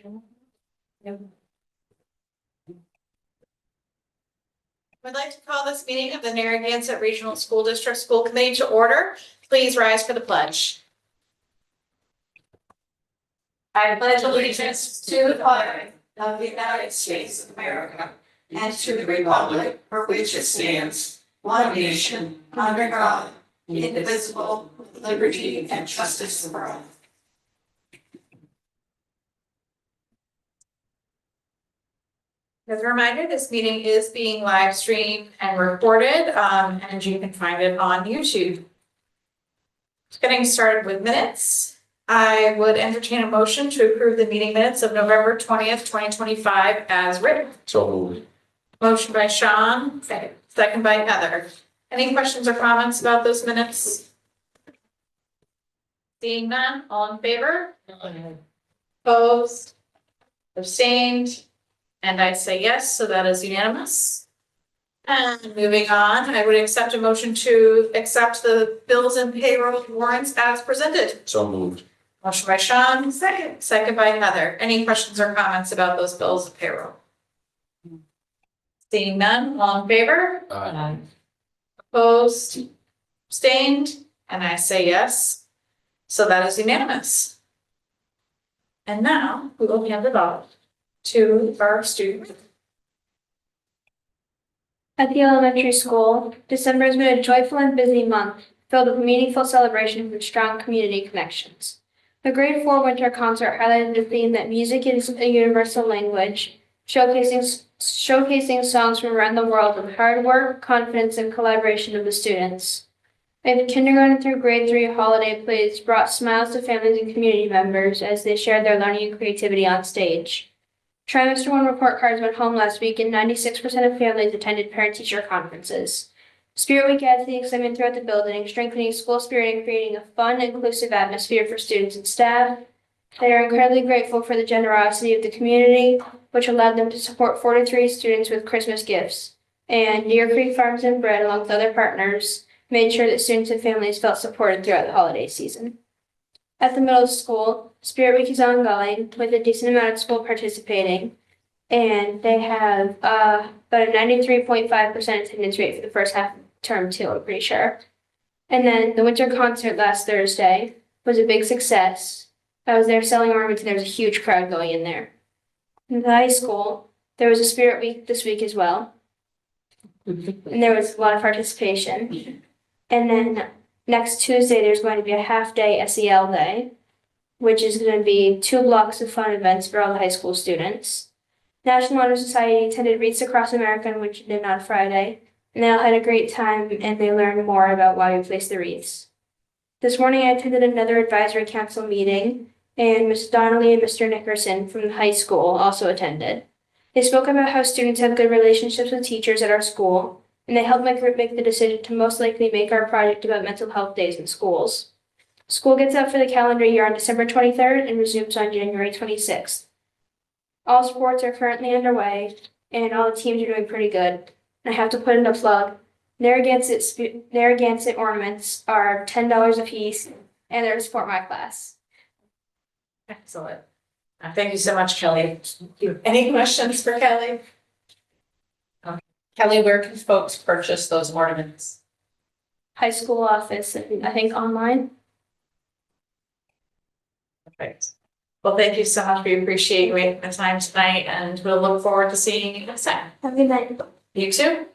I'd like to call this meeting of the Narragansett Regional School District School Committee to order. Please rise for the pledge. I pledge allegiance to the flag of the United States of America and to the republic for which it stands, one nation, under God, indivisible, with liberty and justice for all. As a reminder, this meeting is being live streamed and recorded, and you can find it on YouTube. Getting started with minutes, I would entertain a motion to approve the meeting minutes of November 20th, 2025 as written. So moved. Motion by Sean, second by Heather. Any questions or comments about those minutes? Seeing none, all in favor? Opposed? Abstained? And I say yes, so that is unanimous. And moving on, I would accept a motion to accept the bills and payroll warrants as presented. So moved. Motion by Sean, second by Heather. Any questions or comments about those bills and payroll? Seeing none, all in favor? Aye. Opposed? Abstained? And I say yes. So that is unanimous. And now we will hand it off to our student. At the elementary school, December has been a joyful and busy month, filled with meaningful celebrations and strong community connections. The Grade 4 winter concert highlighted the theme that music is a universal language, showcasing songs from around the world with hard work, confidence, and collaboration of the students. And kindergarten through grade 3 holiday plays brought smiles to families and community members as they shared their learning and creativity on stage. Trimester 1 report cards went home last week and 96% of families attended parent-teacher conferences. Spirit Week adds the excitement throughout the building, strengthening school spirit and creating a fun, inclusive atmosphere for students and staff. They are incredibly grateful for the generosity of the community, which allowed them to support 43 students with Christmas gifts. And Deer Creek Farms and Bread, along with other partners, made sure that students and families felt supported throughout the holiday season. At the middle school, Spirit Week is ongoing with a decent amount of school participating, and they have about a 93.5% attendance rate for the first half of term 2, I'm pretty sure. And then the winter concert last Thursday was a big success. I was there selling ornaments and there was a huge crowd going in there. In the high school, there was a Spirit Week this week as well, and there was a lot of participation. And then next Tuesday, there's going to be a half-day SEL day, which is going to be 2 blocks of fun events for all the high school students. National Honor Society attended Wreaths Across America on Winchendon on Friday, and they all had a great time and they learned more about why we place the wreaths. This morning, I attended another advisory council meeting, and Ms. Donnelly and Mr. Nickerson from the high school also attended. They spoke about how students have good relationships with teachers at our school, and they helped my group make the decision to most likely make our project about mental health days in schools. School gets out for the calendar year on December 23rd and resumes on January 26th. All sports are currently underway, and all the teams are doing pretty good. And I have to put in a plug. Narragansett ornaments are $10 a piece, and they're to support my class. Excellent. Thank you so much, Kelly. Any questions for Kelly? Kelly, where can folks purchase those ornaments? High school office, and I think online. Perfect. Well, thank you so much. We appreciate you making the time tonight, and we'll look forward to seeing you next time. Have a good night. You too.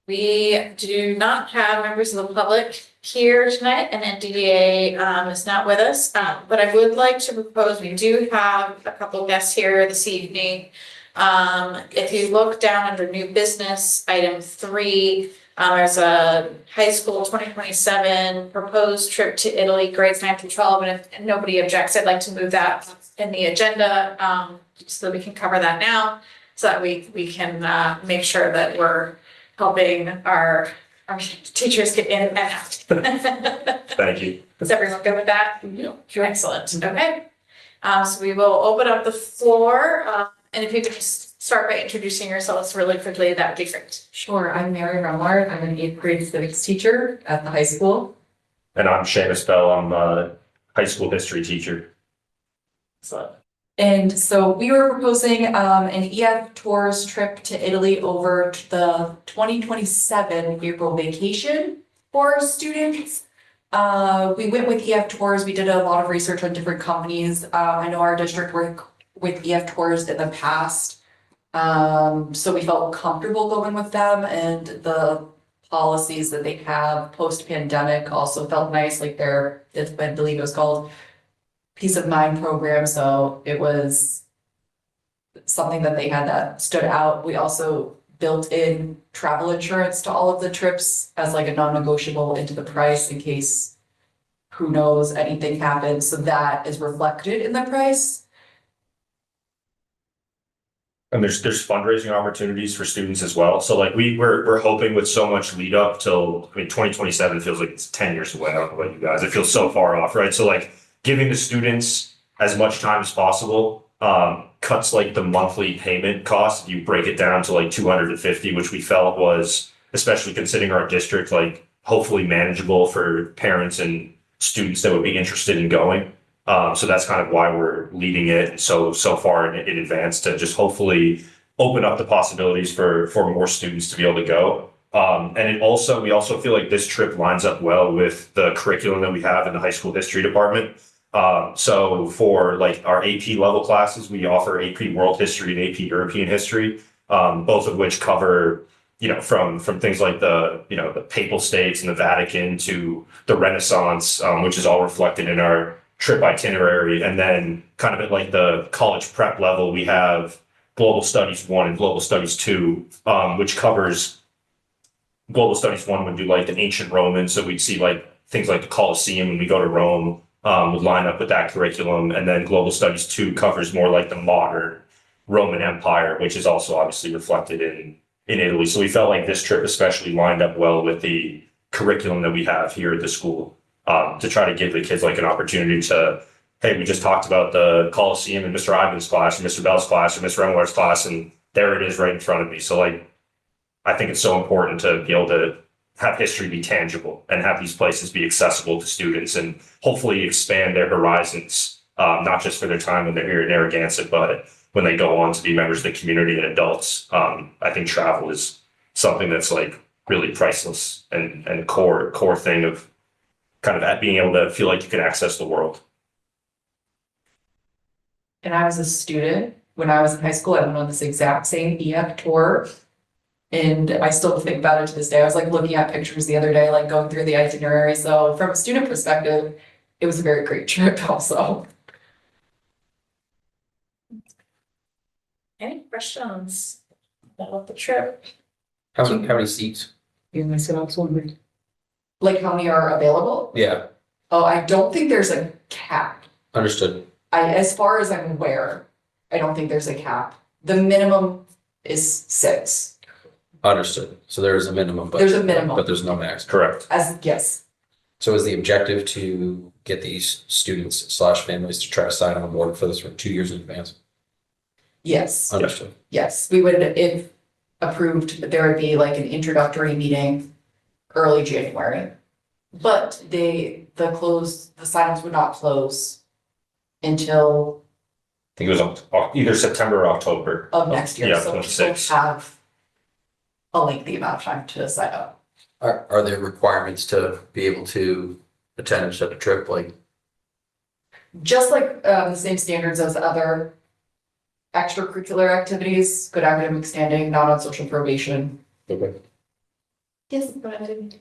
We do not have members of the public here tonight, and NDDA is not with us. But I would like to propose, we do have a couple of guests here this evening. If you look down under new business, item 3, there's a high school 2027 proposed trip to Italy, grades 9 through 12. And if nobody objects, I'd like to move that in the agenda, so that we can cover that now, so that we can make sure that we're helping our teachers get in and out. Thank you. Is everyone good with that? Yeah. Excellent. Okay. So we will open up the floor, and if you could just start by introducing yourselves really quickly, that would be great. Sure, I'm Mary Remlard. I'm an 8th grade civics teacher at the high school. And I'm Seamus Bell. I'm a high school history teacher. So And so we were proposing an EF Tours trip to Italy over the 2027 April vacation for students. We went with EF Tours. We did a lot of research on different companies. I know our district worked with EF Tours in the past. So we felt comfortable going with them, and the policies that they have post-pandemic also felt nice, like I believe it was called Peace of Mind program, so it was something that they had that stood out. We also built in travel insurance to all of the trips as like a non-negotiable into the price in case, who knows, anything happens, so that is reflected in the price. And there's fundraising opportunities for students as well. So like we're hoping with so much lead up till, 2027 feels like it's 10 years away. I don't know about you guys. It feels so far off, right? So like giving the students as much time as possible, cuts like the monthly payment cost. If you break it down to like 250, which we felt was, especially considering our district, like hopefully manageable for parents and students that would be interested in going. So that's kind of why we're leading it so far in advance, to just hopefully open up the possibilities for more students to be able to go. And we also feel like this trip lines up well with the curriculum that we have in the high school history department. So for like our AP level classes, we offer AP World History and AP European History, both of which cover, from things like the Papal States and the Vatican to the Renaissance, which is all reflected in our trip itinerary. And then kind of at like the college prep level, we have Global Studies 1 and Global Studies 2, which covers Global Studies 1 would do like the ancient Romans. So we'd see like things like the Colosseum when we go to Rome, would line up with that curriculum. And then Global Studies 2 covers more like the modern Roman Empire, which is also obviously reflected in Italy. So we felt like this trip especially lined up well with the curriculum that we have here at the school. To try to give the kids like an opportunity to, hey, we just talked about the Colosseum in Mr. Ivan's class, or Mr. Bell's class, or Mr. Remlar's class, and there it is right in front of me. So like, I think it's so important to be able to have history be tangible and have these places be accessible to students, and hopefully expand their horizons, not just for their time when they're here in Narragansett, but when they go on to be members of the community and adults. I think travel is something that's like really priceless and core thing of kind of at being able to feel like you can access the world. And I was a student when I was in high school. I went on this exact same EF tour. And I still think about it to this day. I was like looking at pictures the other day, like going through the itinerary. So from a student perspective, it was a very great trip also. Any questions about the trip? How many seats? Like how many are available? Yeah, Oh, I don't think there's a cap. understood. As far as I'm aware, I don't think there's a cap. The minimum is 6. Understood. So there is a minimum, but There's a minimum. but there's no max. Correct. Yes. So is the objective to get these students/families to try to sign on board for this for 2 years in advance? Yes. Understood. Yes, we would, if approved, there would be like an introductory meeting early January. But the signups would not close until I think it was either September or October. of next year, Yeah, so people 26. have a lengthy amount of time to sign up. Are there requirements to be able to attend such a trip? Like, Just like the same standards as other extracurricular activities, good academic standing, not on social probation. okay. Yes, go ahead.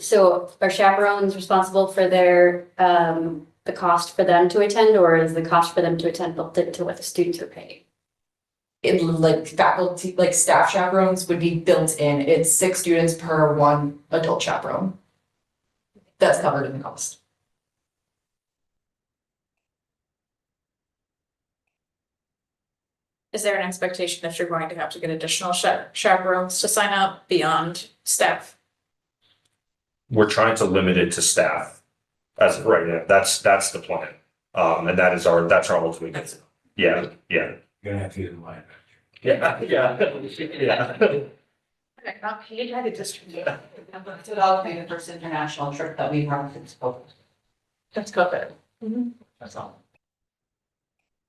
So are chaperones responsible for their, the cost for them to attend, or is the cost for them to attend built into what the students are paying? It like faculty, like staff chaperones would be built in. It's 6 students per 1 adult chaperone. That's covered in the cost. Is there an expectation that you're going to have to get additional chaperones to sign up beyond staff? We're trying to limit it to staff as of right now. That's the plan. And that's our ultimate goal. Yeah. You're gonna have to get in line. Yeah. Not paid by the district. It's developing the first international trip that we've run since COVID. That's COVID. That's all.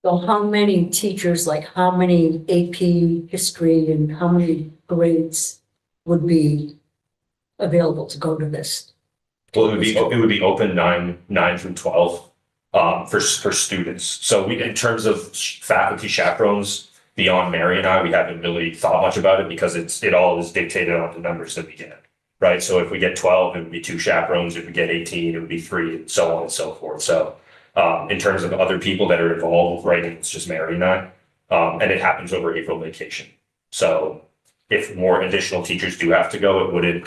So how many teachers, like how many AP history and how many grades would be available to go to this? Well, it would be open nine through 12, for students. So in terms of faculty chaperones, beyond Mary and I, we haven't really thought much about it because it all is dictated on the numbers that we get. Right, so if we get 12, it would be 2 chaperones, if we get 18, it would be 3, and so on and so forth, so. In terms of other people that are involved, right, it's just Mary and I, and it happens over April vacation. So if more additional teachers do have to go, it wouldn't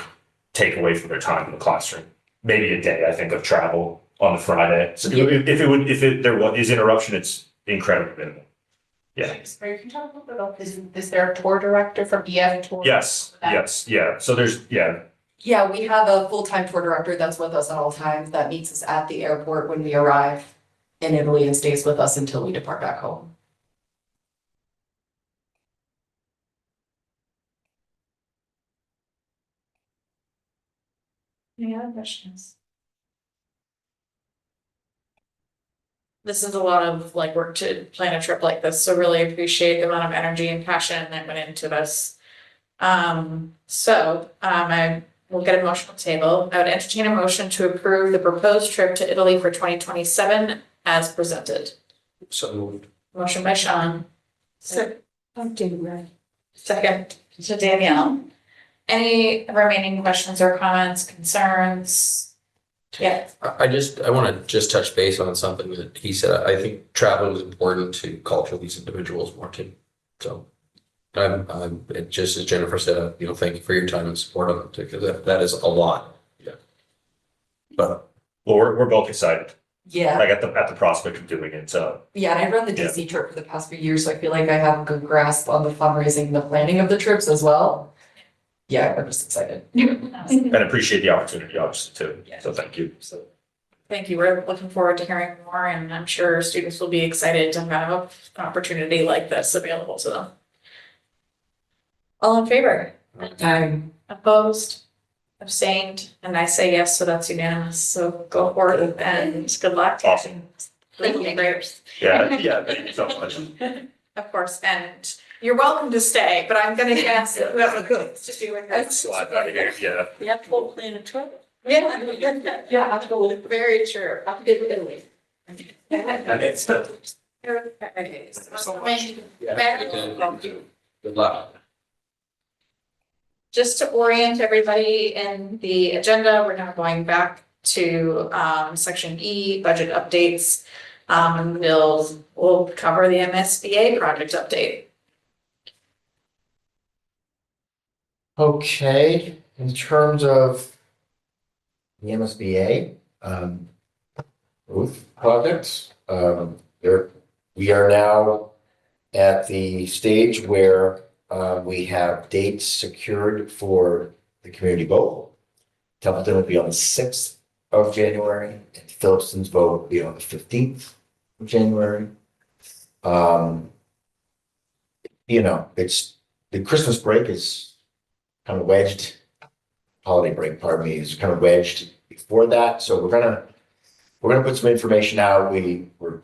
take away from their time in the classroom. Maybe a day, I think, of travel on the Friday. So if there is interruption, it's incredibly minimal. Yeah. Sorry, can you talk a little bit about, is there a tour director from EF Tour? Yes, yeah. So Yeah, we have a full-time tour director that's with us at all times, that meets us at the airport when we arrive in Italy and stays with us until we depart back home. Any other questions? This is a lot of like work to plan a trip like this, so really appreciate the amount of energy and passion that went into this. I will get a motion on the table. I would entertain a motion to approve the proposed trip to Italy for 2027 as presented. So moved. Motion by Sean. I'm doing right. Second to Danielle. Any remaining questions or comments, concerns? Yeah, I want to just touch base on something that he said. I think traveling is important to culture these individuals more too. So just as Jennifer said, thank you for your time and support of it, because that is a lot. Yeah. But well, we're both excited, Yeah, like at the prospect of doing it, so. yeah, and I run the DC trip for the past few years, so I feel like I have a good grasp on the fundraising, and the planning of the trips as well. Yeah, I'm just excited. And appreciate the opportunity, obviously, too, so thank you. so thank you. We're looking forward to hearing more, and I'm sure students will be excited to have an opportunity like this available to them. All in favor? Opposed? Abstained? And I say yes, so that's unanimous. So go forward and good luck. Awesome. Thank you. Yeah, thank you so much. Of course, and you're welcome to stay, but I'm gonna guess that whoever goes to do it. Slide out of here, yeah. You have to go plan a trip. Yeah. Yeah, absolutely. Very true. I'll get it Italy. And it's the. Okay, so thank you. good luck. Just to orient everybody in the agenda, we're now going back to section E, budget updates. And we'll cover the MSBA project update. Okay, in terms of the MSBA, roof projects, we are now at the stage where we have dates secured for the community vote. Templeton will be on the 6th of January, and Phillipston's vote will be on the 15th of January. It's the Christmas break is kind of wedged, holiday break, pardon me, is kind of wedged before that. So we're gonna put some information out. We're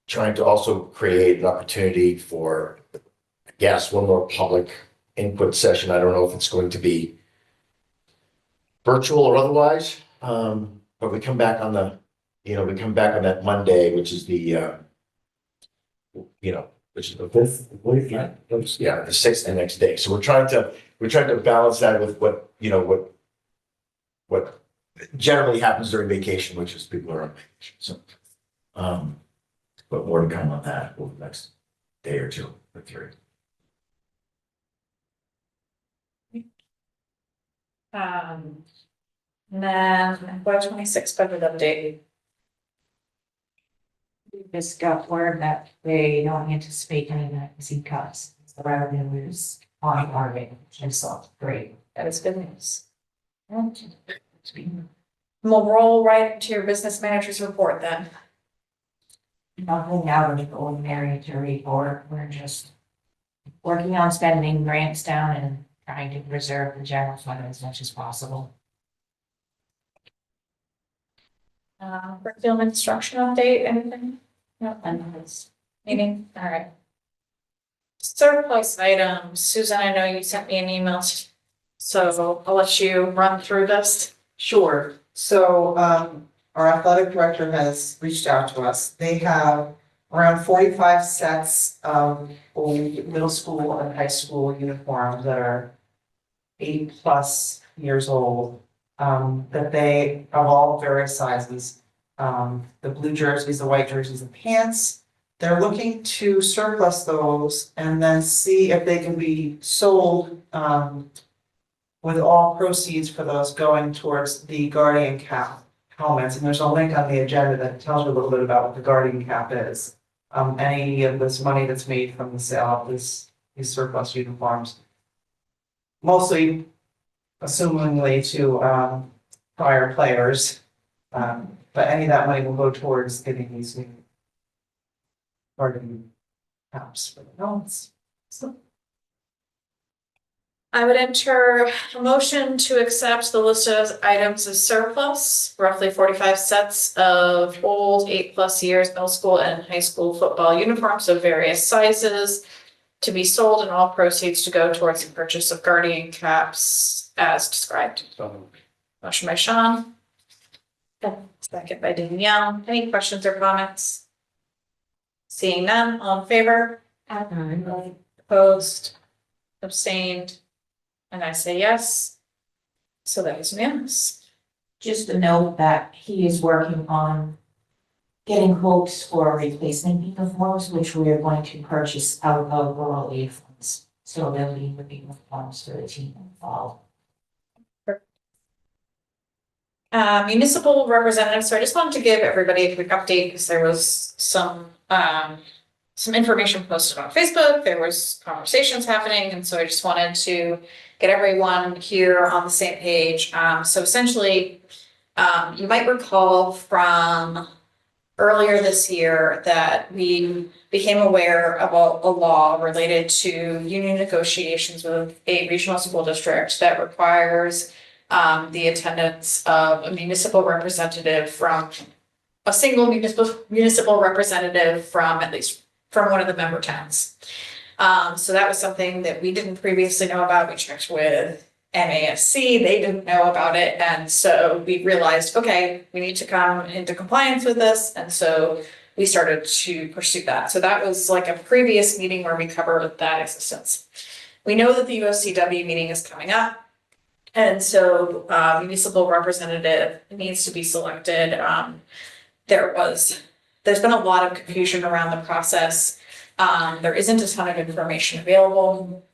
trying to also create an opportunity for, I guess, one more public input session. I don't know if it's going to be virtual or otherwise. But we come back on that Monday, which is the which is the 5th, I believe, yeah, the 6th the next day. So we're trying to balance that with what generally happens during vacation, which is people are on vacation. So, but more to come on that over the next day or two or three. And then FY26 budget update. We just got word that they don't anticipate any vacancy cuts. The revenue is on target, and so great. That is good news. We'll roll right into your business manager's report then. Nothing out of the ordinary to report. We're just working on spending grants down and trying to preserve the general fund as much as possible. Curriculum instruction update, anything? No, And it's meeting? All right. Surplus items. Susan, I know you sent me an email, so I'll let you run through this. Sure. So, our athletic director has reached out to us. They have around 45 sets of old middle school and high school uniforms that are 80+ years old. That they of all various sizes. The blue jerseys, the white jerseys and pants. They're looking to surplus those and then see if they can be sold, with all proceeds for those going towards the Guardian Cap helmets. And there's a link on the agenda that tells you a little bit about what the Guardian Cap is. Any of this money that's made from the sale of these surplus uniforms. Mostly assumingly to, prior players. But any of that money will go towards getting these new Guardian Caps for the helmets. So. I would enter a motion to accept the list of items as surplus, roughly 45 sets of old 8+ years middle school and high school football uniforms of various sizes to be sold and all proceeds to go towards the purchase of Guardian Caps as described. Motion by Sean. Second by Danielle. Any questions or comments? Seeing none, all in favor? Opposed? Abstained? And I say yes. So that is unanimous. Just a note that he is working on getting quotes for replacement uniforms, which we are going to purchase out of rural aid funds. So there'll be the uniforms for the team involved. Municipal representatives, so I just wanted to give everybody a quick update because there was some information posted on Facebook, there was conversations happening, and so I just wanted to get everyone here on the same page. So essentially, you might recall from earlier this year that we became aware about a law related to union negotiations with a regional school district that requires the attendance of a municipal representative from a single municipal representative from at least from one of the member towns. So that was something that we didn't previously know about. We checked with MASC, they didn't know about it. And so we realized, okay, we need to come into compliance with this. And so we started to pursue that. So that was like a previous meeting where we covered that existence. We know that the USCW meeting is coming up. And so municipal representative needs to be selected. There's been a lot of confusion around the process. There isn't a ton of information available.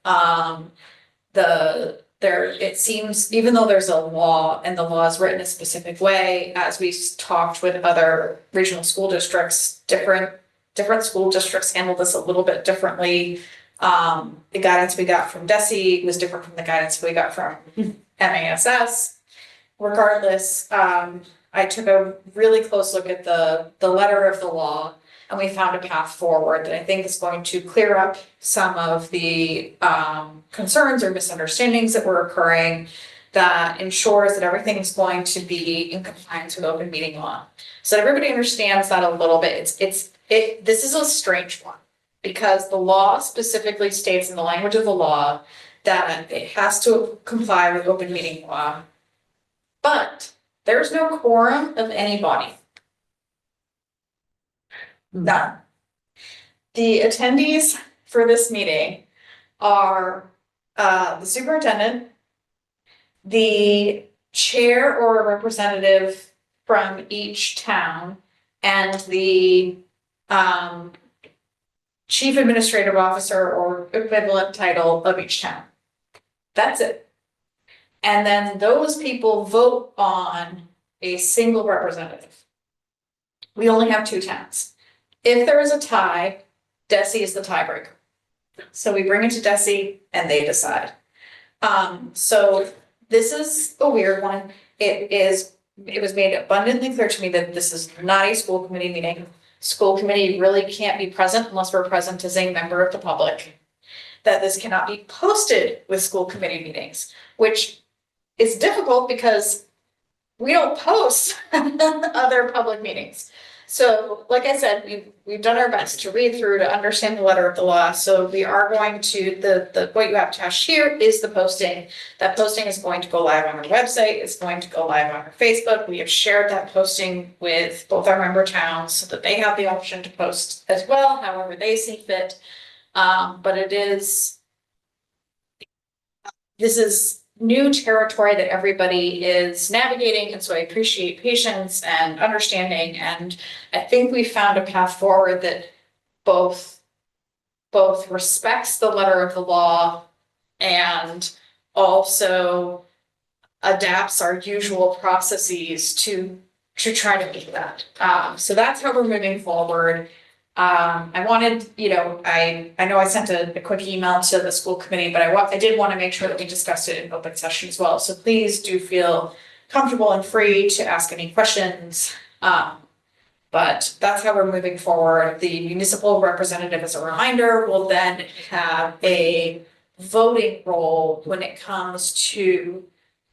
It seems, even though there's a law and the law is written a specific way, as we talked with other regional school districts, different school districts handle this a little bit differently. The guidance we got from DESE was different from the guidance we got from MASS. Regardless, I took a really close look at the letter of the law, and we found a path forward that I think is going to clear up some of the concerns or misunderstandings that were occurring, that ensures that everything is going to be in compliance with open meeting law. So everybody understands that a little bit. This is a strange one, because the law specifically states in the language of the law that it has to comply with open meeting law. But there's no quorum of any body. None. The attendees for this meeting are the superintendent, the chair or a representative from each town, and the chief administrative officer or equivalent title of each town. That's it. And then those people vote on a single representative. We only have 2 towns. If there is a tie, DESE is the tiebreaker. So we bring it to DESE and they decide. So this is a weird one. It was made abundantly clear to me that this is not a school committee meeting. School committee really can't be present unless we're present as a member of the public. That this cannot be posted with school committee meetings, which is difficult because we don't post other public meetings. So, like I said, we've done our best to read through to understand the letter of the law. So we are going to, what you have attached here is the posting. That posting is going to go live on our website. It's going to go live on our Facebook. We have shared that posting with both our member towns so that they have the option to post as well, however they see fit. But this is new territory that everybody is navigating, and so I appreciate patience and understanding, and I think we found a path forward that both respects the letter of the law and also adapts our usual processes to try to meet that. So that's how we're moving forward. I wanted, I know I sent a quick email to the school committee, but I did want to make sure that we discussed it in open session as well. So please do feel comfortable and free to ask any questions. But that's how we're moving forward. The municipal representative, as a reminder, will then have a voting role when it comes to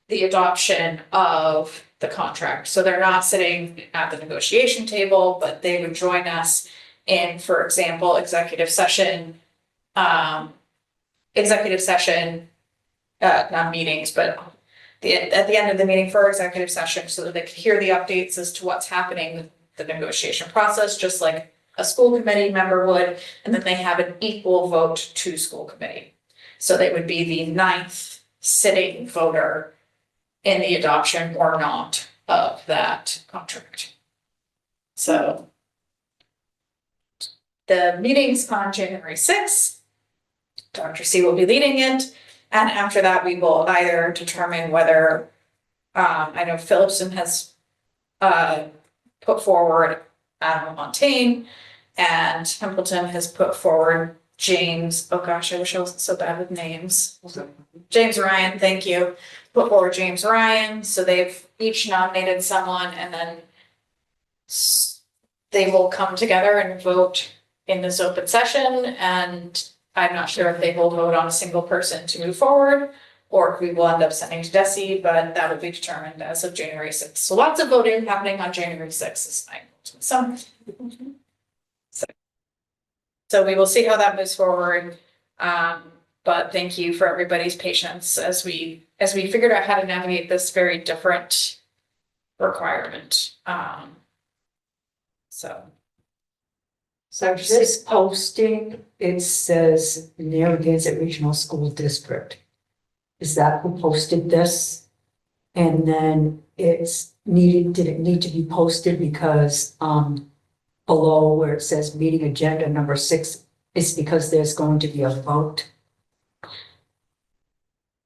the adoption of the contract. So they're not sitting at the negotiation table, but they would join us in, for example, executive session, not meetings, but at the end of the meeting for executive session, so that they could hear the updates as to what's happening with the negotiation process, just like a school committee member would, and then they have an equal vote to school committee. So they would be the 9th sitting voter in the adoption or not of that contract. So the meeting's on January 6th. Dr. C will be leading it. And after that, we will either determine whether, I know Phillipson has put forward Adam Montaigne, and Templeton has put forward James, oh gosh, I wish I wasn't so bad with names. James Ryan, thank you. Put forward James Ryan. So they've each nominated someone, and then they will come together and vote in this open session, and I'm not sure if they will vote on a single person to move forward, or if we will end up sending to DESE, but that will be determined as of January 6th. So lots of voting happening on January 6th is my so we will see how that moves forward. But thank you for everybody's patience as we figured out how to navigate this very different requirement. So this posting, it says Narragansett Regional School District. Is that who posted this? And then did it need to be posted because below where it says meeting agenda number 6 is because there's going to be a vote?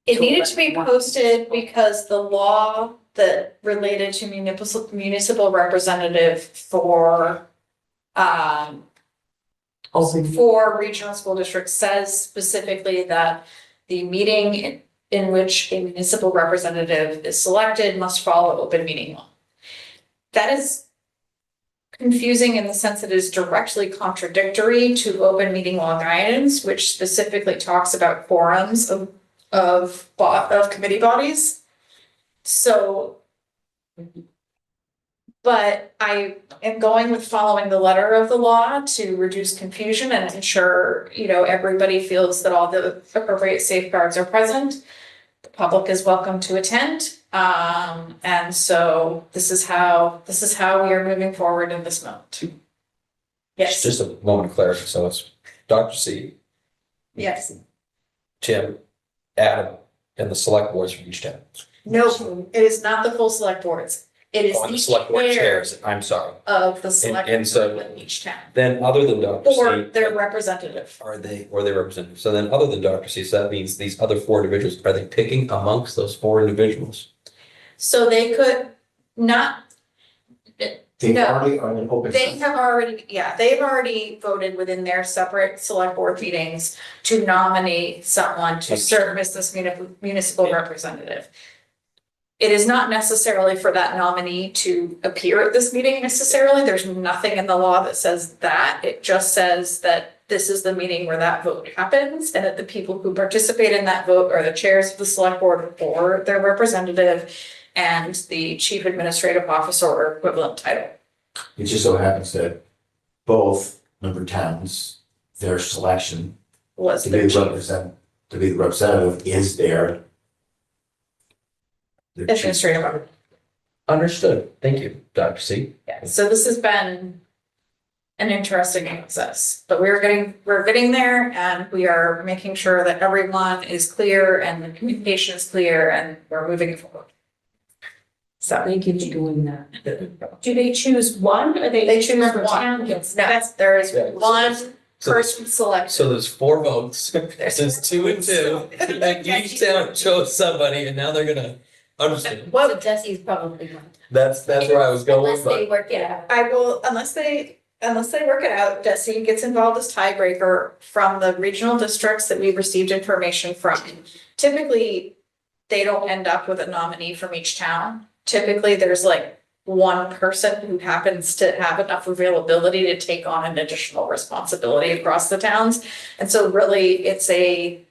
It needed to be posted because the law that related to municipal representative for regional school districts says specifically that the meeting in which a municipal representative is selected must follow open meeting law. That is confusing in the sense that it is directly contradictory to open meeting law guidance, which specifically talks about quorums of committee bodies. So, but I am going with following the letter of the law to reduce confusion and ensure, everybody feels that all the appropriate safeguards are present. The public is welcome to attend. And so this is how we are moving forward in this moment. Yes. Just a moment of clarity. So it's Dr. C, Yes. Tim, Adam, and the select boards from each town. No, it is not the full select boards. It is On the the select board chair chairs, I'm sorry. of the select and so- board in each town, Then other than Dr. or C, their representative. or they representative. So then other than Dr. C, so that means these other 4 individuals, are they picking amongst those 4 individuals? So they could not, They No. already are in open. they've already voted within their separate select board meetings to nominate someone to serve as this municipal representative. It is not necessarily for that nominee to appear at this meeting necessarily. There's nothing in the law that says that. It just says that this is the meeting where that vote happens, and that the people who participate in that vote are the chairs of the select board or their representative and the chief administrative officer or equivalent title. It just so happens that both member towns, their selection Was to the be the chief. representative is their chief. Administrative. Understood. Thank you, Dr. C. Yeah, so this has been an interesting process, but we're getting there, and we are making sure that everyone is clear and the communication is clear, and we're moving forward. So Thank you for doing that. Do they choose one or they choose member one. town gets No, there is Yeah. one So- person selected. So there's 4 votes, there's 2 and 2, and each town chose somebody, and now they're gonna understand. So Jesse's probably one. That's where I was going, Unless they but work it out. I will, unless they work it out, Desi gets involved as tiebreaker from the regional districts that we've received information from. Typically, they don't end up with a nominee from each town. Typically, there's like one person who happens to have enough availability to take on an additional responsibility across the towns. And so really, it's a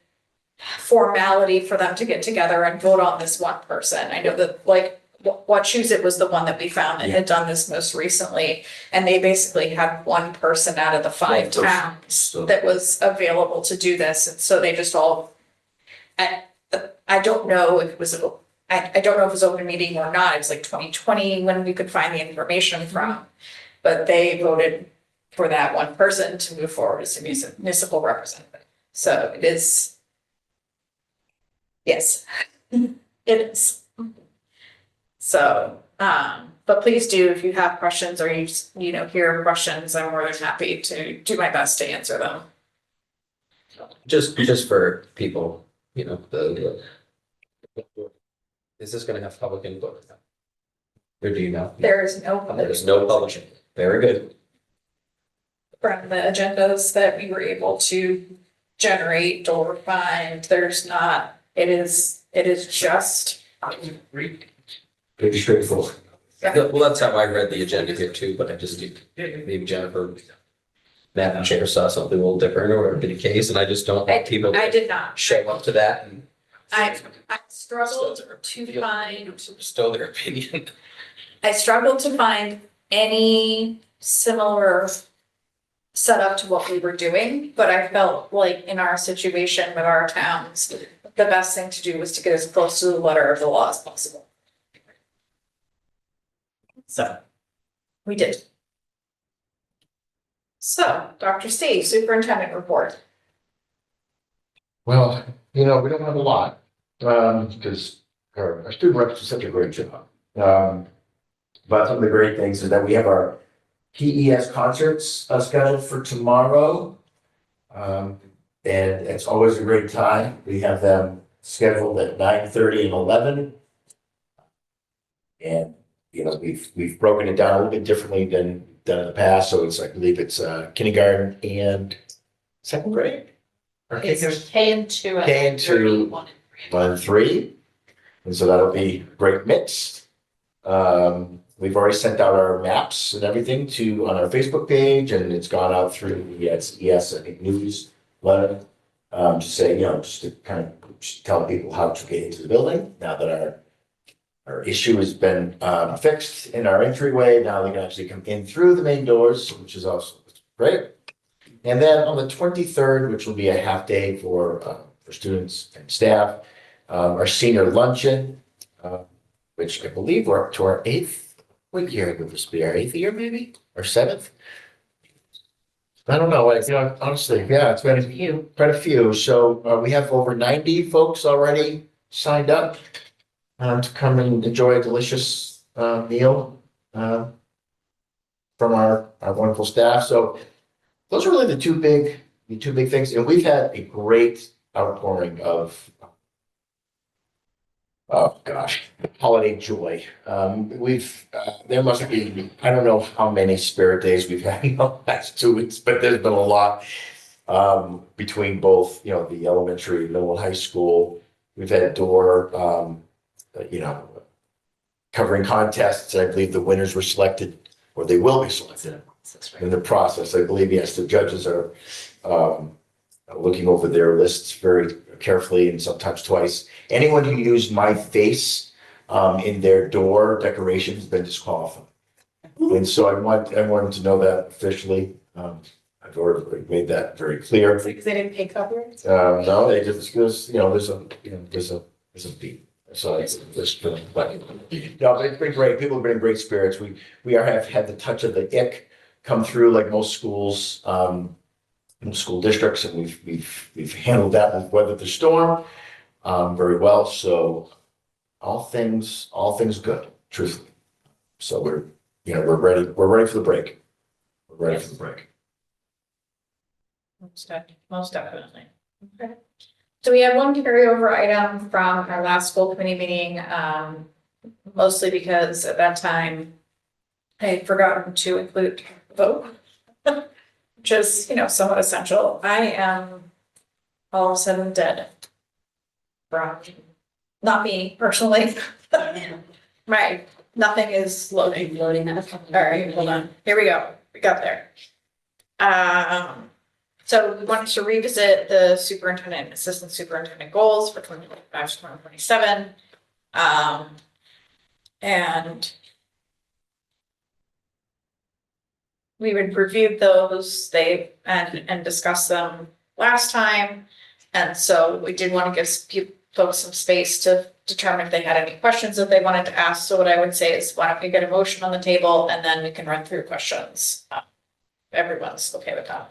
formality for them to get together and vote on this one person. I know that like Wachusett was the one that we found that had done this most recently. And they basically had one person out of the 5 One person. towns So- that was available to do this. And so they just all, I don't know if it was, I don't know if it was open meeting or not. It was like 2020 when we could find the information from. But they voted for that one person to move forward as a municipal representative. So it is. Yes, it is. So, but please do, if you have questions or you know, hear questions, I'm more than happy to do my best to answer them. just for people, you know, is this gonna have public input? Or do you know? There is no There's no public input. Very good. from the agendas that we were able to generate or find, there's not, it is just. Pretty straightforward. Well, that's how I read the agenda here too, but I just did, maybe Jennifer, Madam Chair saw something a little different or be the case, and I just don't want people I to did not. show up to that and I struggled to find, bestow their opinion. I struggled to find any similar setup to what we were doing, but I felt like in our situation with our towns, the best thing to do was to get as close to the letter of the law as possible. So, we did. So, Dr. Steve, superintendent report. Well, you know, we don't have a lot, because our student reps do such a great job. But some of the great things is that we have our PES concerts scheduled for tomorrow. And it's always a great time. We have them scheduled at 9:30 and 11. And, you know, we've broken it down a little bit differently than done in the past. So it's, I believe it's kindergarten and 2nd grade. Or It's K and 2. K and 2, 1 1 and 3. And so that'll be a great mix. We've already sent out our maps and everything on our Facebook page, and it's gone out through the ES, I think, newsletter. To say, you know, just to kind of tell people how to get into the building now that our issue has been fixed in our entryway. Now they can actually come in through the main doors, which is also great. And then on the 23rd, which will be a half day for students and staff, our senior luncheon, which I believe we're up to our 8th. What year would this be? Our 8th year, maybe? Or 7th? I don't know. You know, honestly, yeah, it's been quite a few. So we have over 90 folks already signed up to come and enjoy a delicious meal from our wonderful staff. So those are really the two big things. And we've had a great outpouring of, oh gosh, holiday joy. There must be, I don't know how many spirit days we've had in the last 2 weeks, but there's been a lot between both, you know, the elementary, middle, and high school. We've had a door, you know, covering contests. I believe the winners were selected, or they will be selected in the process. I believe, yes, the judges are looking over their lists very carefully and sometimes twice. Anyone who used my face in their door decoration has been disqualified. And so I want everyone to know that officially. I've already made that very clear. Because they didn't pay copyrights. No, they just, because, there's a fee. So it's just for them, but, no, but it's been great. People have been in great spirits. Have had the touch of the ick come through like most schools, in school districts, and we've handled that and weathered the storm, very well. So all things good, truthfully. So we're ready for the break. We're ready for the break. Most definitely. Okay. So we have one carryover item from our last school committee meeting, mostly because at that time I had forgotten to include vote, which is, somewhat essential. I am all of a sudden dead. From, not me personally. Right, nothing is loading. Loading that. All right, hold on. Here we go. We got there. So we wanted to revisit the superintendent and assistant superintendent goals for 2025 to 2027. And we would review those, and discuss them last time. And so we did want to give folks some space to determine if they had any questions that they wanted to ask. So what I would say is, why don't we get a motion on the table and then we can run through questions. Everyone's okay with that.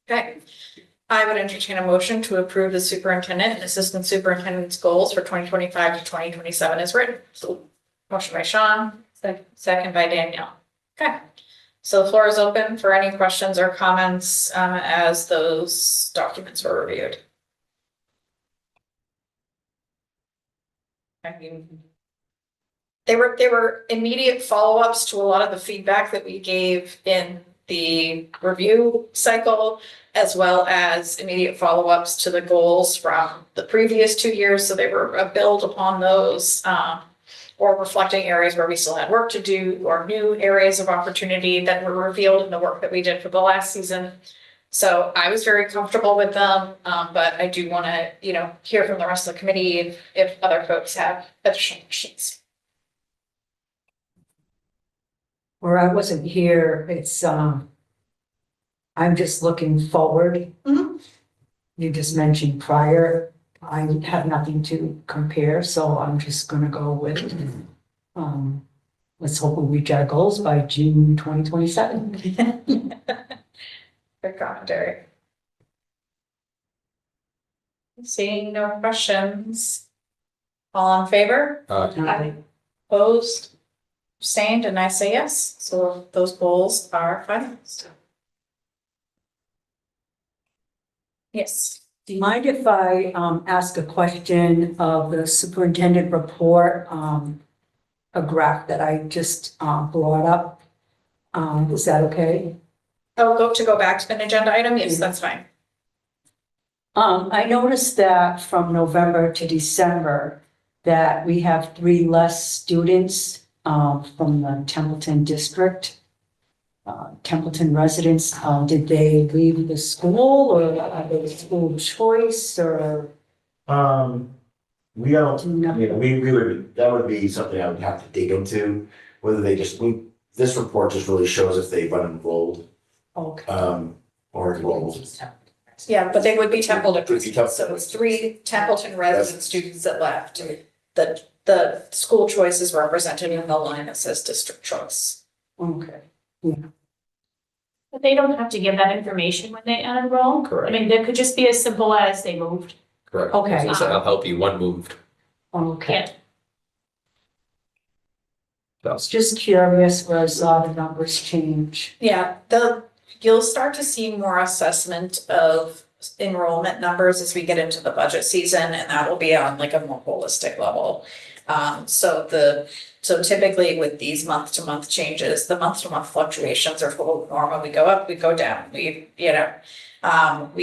Okay, I would entertain a motion to approve the superintendent and assistant superintendent's goals for 2025 to 2027 as written. So motion by Sean, second by Danielle. Okay, so the floor is open for any questions or comments as those documents were reviewed. They were immediate follow-ups to a lot of the feedback that we gave in the review cycle, as well as immediate follow-ups to the goals from the previous 2 years. So they were a build upon those, or reflecting areas where we still had work to do, or new areas of opportunity that were revealed in the work that we did for the last season. So I was very comfortable with them, but I do want to, hear from the rest of the committee if other folks have additional questions. Where I wasn't here, it's, I'm just looking forward. Mhm. You just mentioned prior, I have nothing to compare, so I'm just gonna go with, let's hope we reach our goals by June 2027. Good commentary. Seeing no questions. All in favor? Aye. Opposed? Abstained, and I say yes. So those goals are finalized. Yes. Do you mind if I ask a question of the superintendent report, a graph that I just brought up? Is that okay? Oh, go back to an agenda item? Yes, that's fine. I noticed that from November to December, that we have 3 less students from the Templeton district. Templeton residents, did they leave the school, or are they school choice, or? We don't, No. that would be something I would have to dig into, whether this report just really shows if they've unenrolled, Okay. or enrolled. Yeah, but they would be Templeton Would be residents. So it's 3 Templeton resident students that left. The school choice is represented in the line that says district choice. Okay. But they don't have to give that information when they unenroll. Correct. I mean, there could just be as simple as they moved. Correct. Okay. So I'll help you, one moved. Okay. Yeah. That's Just curious where I saw the numbers change. Yeah, you'll start to see more assessment of enrollment numbers as we get into the budget season, and that will be on like a more holistic level. So typically with these month-to-month changes, the month-to-month fluctuations are full normal. We go up, we go down. We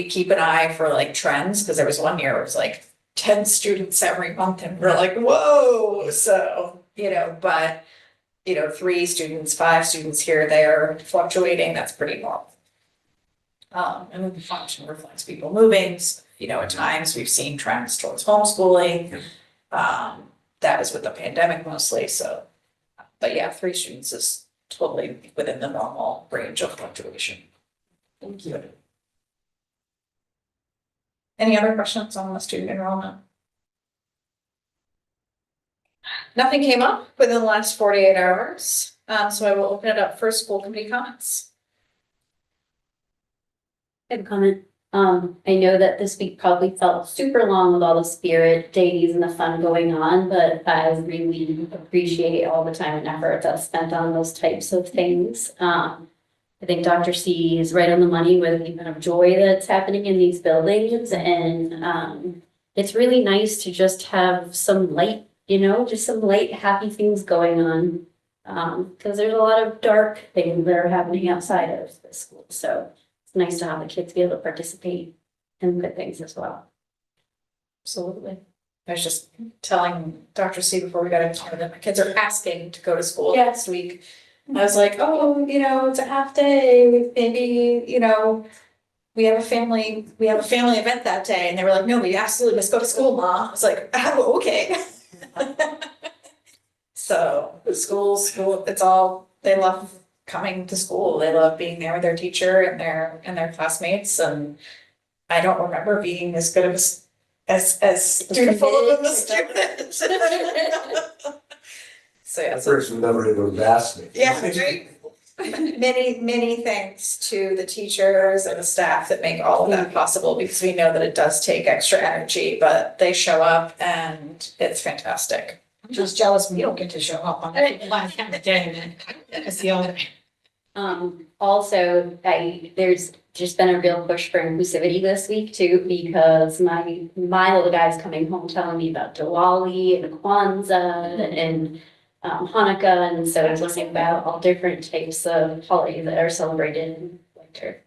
keep an eye for like trends, because there was one year where it was like 10 students every month, and we're like, whoa. So, but 3 students, 5 students here, there, fluctuating, that's pretty normal. And the function reflects people moving, at times we've seen trends towards homeschooling. That was with the pandemic mostly, so, but yeah, 3 students is totally within the normal range of fluctuation. Thank you. Any other questions on the student enrollment? Nothing came up within the last 48 hours, so I will open it up for school committee comments. I have a comment. I know that this week probably felt super long with all the spirit days and the fun going on, but I really appreciate all the time and effort that's spent on those types of things. I think Dr. C is right on the money with the amount of joy that's happening in these buildings, and it's really nice to just have some light, just some light, happy things going on. Because there's a lot of dark things that are happening outside of the school, so it's nice to have the kids be able to participate in good things as well. Absolutely. I was just telling Dr. C before we got into it that my kids are asking to go to school Yeah. next week. I was like, oh, it's a half day, maybe, we have a family event that day. And they were like, no, we absolutely must go to school, Mom. I was like, oh, okay. So the school, they love coming to school. They love being there with their teacher and their classmates. And I don't remember being as good of as dutiful of a student. So yeah, so First remember to go vast. yeah, right. Many thanks to the teachers and the staff that make all of that possible, because we know that it does take extra energy, but they show up and it's fantastic. I'm just jealous we don't get to show up on the last time of day. It's the only. Also, there's just been a real push for inclusivity this week too, because my little guy's coming home telling me about Diwali and Kwanzaa and Hanukkah, and so learning about all different types of holidays that are celebrated in winter.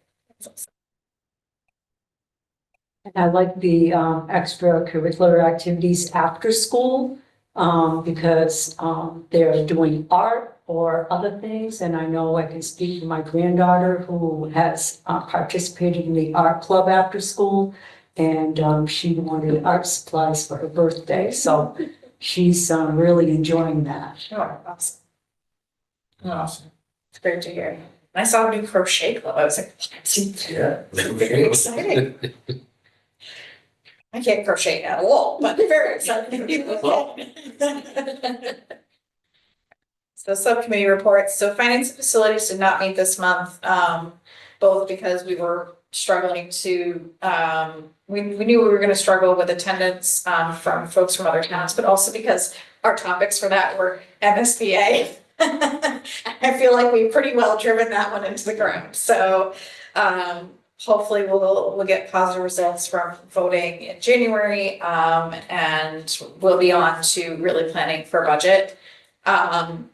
And I like the extracurricular activities after school, because they're doing art or other things. And I know I can speak to my granddaughter who has participated in the art club after school. And she wanted art supplies for her birthday, so she's really enjoying that. Oh, awesome. Awesome. It's great to hear. When I saw a new crochet club, I was like, Yeah. very exciting. I can't crochet at all, but very exciting. So subcommittee reports. So finance and facilities did not meet this month, both because we were struggling to, we knew we were gonna struggle with attendance, from folks from other towns, but also because our topics for that were MSBA. I feel like we've pretty well driven that one into the ground. So, hopefully we'll get positive results from voting in January, and we'll be on to really planning for budget.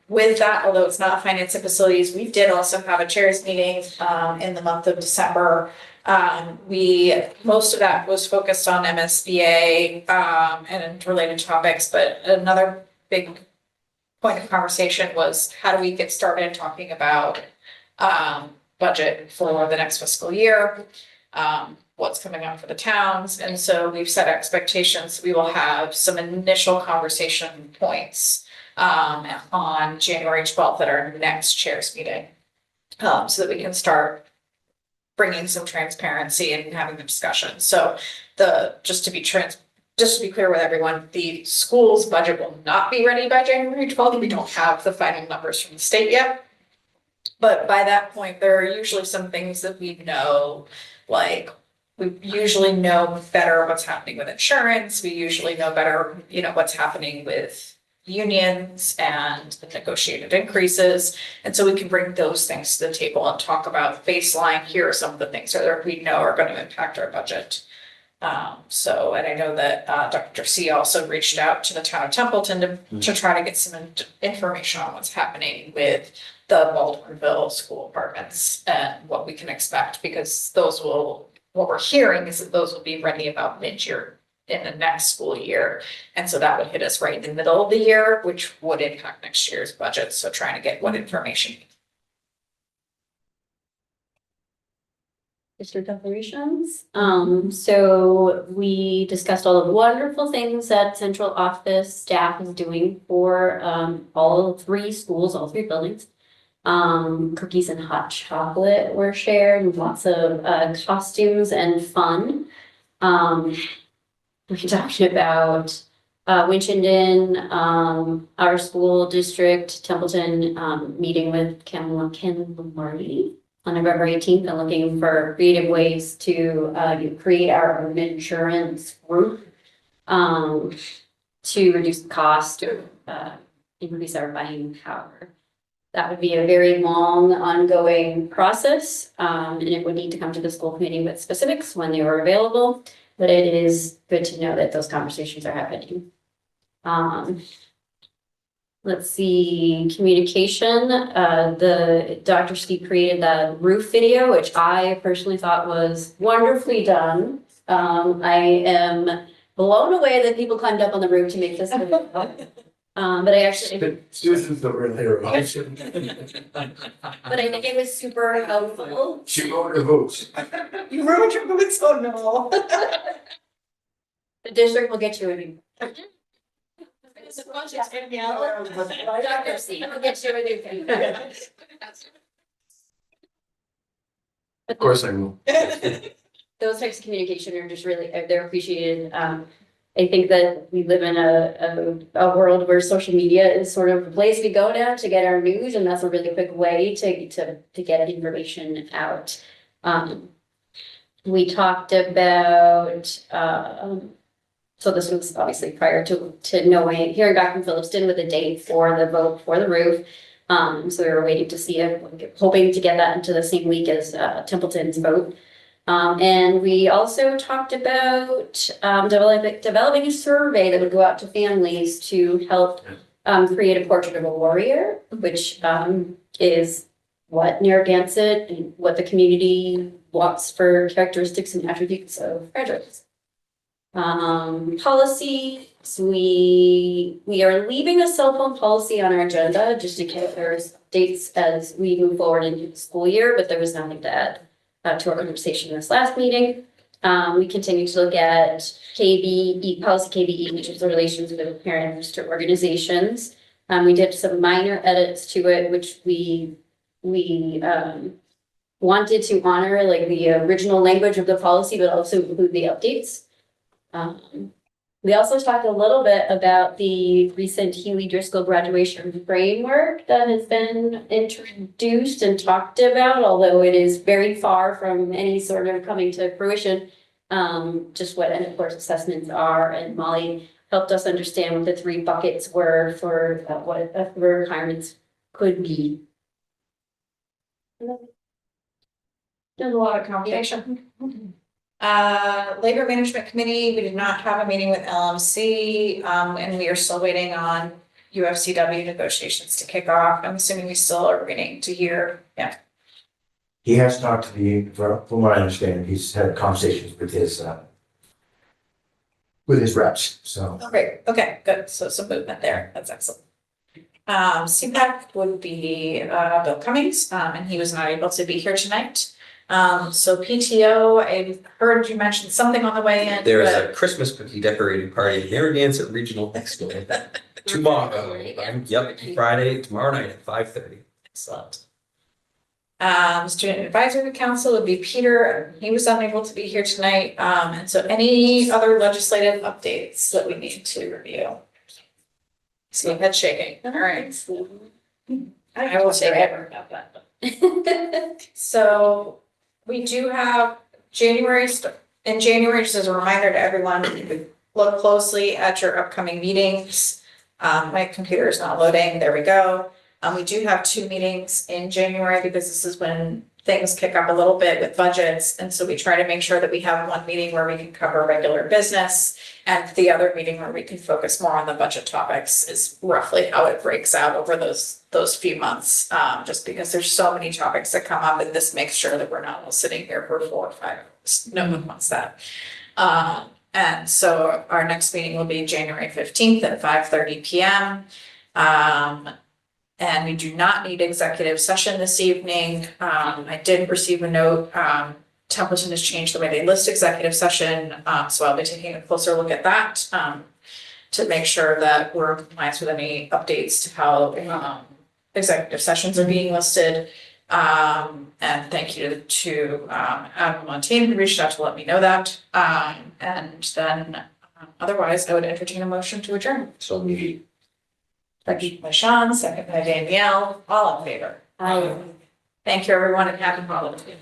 With that, although it's not finance and facilities, we did also have a chairs meeting, in the month of December. Most of that was focused on MSBA, and related topics, but another big point of conversation was how do we get started talking about, budget for the next fiscal year, what's coming up for the towns. And so we've set expectations. We will have some initial conversation points, on January 12th at our next chairs meeting, so that we can start bringing some transparency and having the discussion. So just to be clear with everyone, the school's budget will not be ready by January 12th. We don't have the final numbers from the state yet. But by that point, there are usually some things that we know, like we usually know better what's happening with insurance. We usually know better, what's happening with unions and the negotiated increases. And so we can bring those things to the table and talk about baseline. Here are some of the things that we know are going to impact our budget. And I know that Dr. C also reached out to the town of Templeton to try to get some information on what's happening with the Baldwinville school apartments and what we can expect, because what we're hearing is that those will be ready about mid-year in the next school year. And so that would hit us right in the middle of the year, which would impact next year's budget. So trying to get what information. District declarations. So we discussed all of the wonderful things that central office staff is doing for all three schools, all three buildings. Cookies and hot chocolate were shared, and lots of costumes and fun. We talked about Winchendon, our school district, Templeton, meeting with Ken Lombardi on November 18th and looking for creative ways to create our own insurance group to reduce the cost, increase our buying power. That would be a very long, ongoing process, and it would need to come to the school committee with specifics when they were available. But it is good to know that those conversations are happening. Let's see, communication. The Dr. Steve created the roof video, which I personally thought was wonderfully done. I am blown away that people climbed up on the roof to make this video. But I actually, Susan's the real hero. but I think it was super helpful. She wrote her boots. You ruined your boots, oh no. The district will get you a new. Dr. Dr. Steve will get you a new thing. Of course I will. Those types of communication are just really, they're appreciated. I think that we live in a world where social media is sort of the place we go now to get our news, and that's a really quick way to get information out. We talked about, so this was obviously prior to hearing back from Phillipston with a date for the vote for the roof. So we were waiting to see hoping to get that into the same week as Templeton's vote. And we also talked about developing a survey that would go out to families to help create a portrait of a warrior, which is what Narragansett and what the community wants for characteristics and attributes of Fredericks. Policies, we are leaving a cell phone policy on our agenda just in case there's dates as we move forward into the school year, but there was nothing to add to our conversation this last meeting. We continue to look at KBE, policy KBE, which is the relations with parent and district organizations. We did some minor edits to it, which we wanted to honor like the original language of the policy, but also include the updates. We also talked a little bit about the recent Healy Driscoll graduation framework that has been introduced and talked about, although it is very far from any sort of coming to fruition. Just what end of course assessments are, and Molly helped us understand what the 3 buckets were for what the requirements could be. There's a lot of conversation. Labor Management Committee, we did not have a meeting with LMC, and we are still waiting on UFCW negotiations to kick off. I'm assuming we still are waiting to hear, yeah. He has talked to the, from what I understand, he's had conversations with his reps, so. Okay, good, so some movement there, that's excellent. CPAC would be Bill Cummings, and he was not able to be here tonight. So PTO, I heard you mention something on the way in. There is a Christmas cookie decorating party at Narragansett Regional High School tomorrow. Yep, Friday, tomorrow night at 5:30. Excellent. Student Advisory Council would be Peter. He was unable to be here tonight. And so any other legislative updates that we need to review? See, head shaking. All right. I will take it. So we do have in January, just as a reminder to everyone, you could look closely at your upcoming meetings. My computer is not loading. There we go. We do have 2 meetings in January because this is when things kick up a little bit with budgets. And so we try to make sure that we have one meeting where we can cover regular business and the other meeting where we can focus more on the budget topics is roughly how it breaks out over those few months. Just because there's so many topics that come up and this makes sure that we're not all sitting here for 4 or 5 hours. No one wants that. And so our next meeting will be January 15th at 5:30 p.m. And we do not need executive session this evening. I did receive a note, Templeton has changed the way they list executive session, so I'll be taking a closer look at that, to make sure that we're in compliance with any updates to how, executive sessions are being listed. And thank you to Adam Montine who reached out to let me know that. And then otherwise I would entertain a motion to adjourn. So we. Second by Sean, second by Danielle, all in favor. I Thank you, everyone, and happy holidays.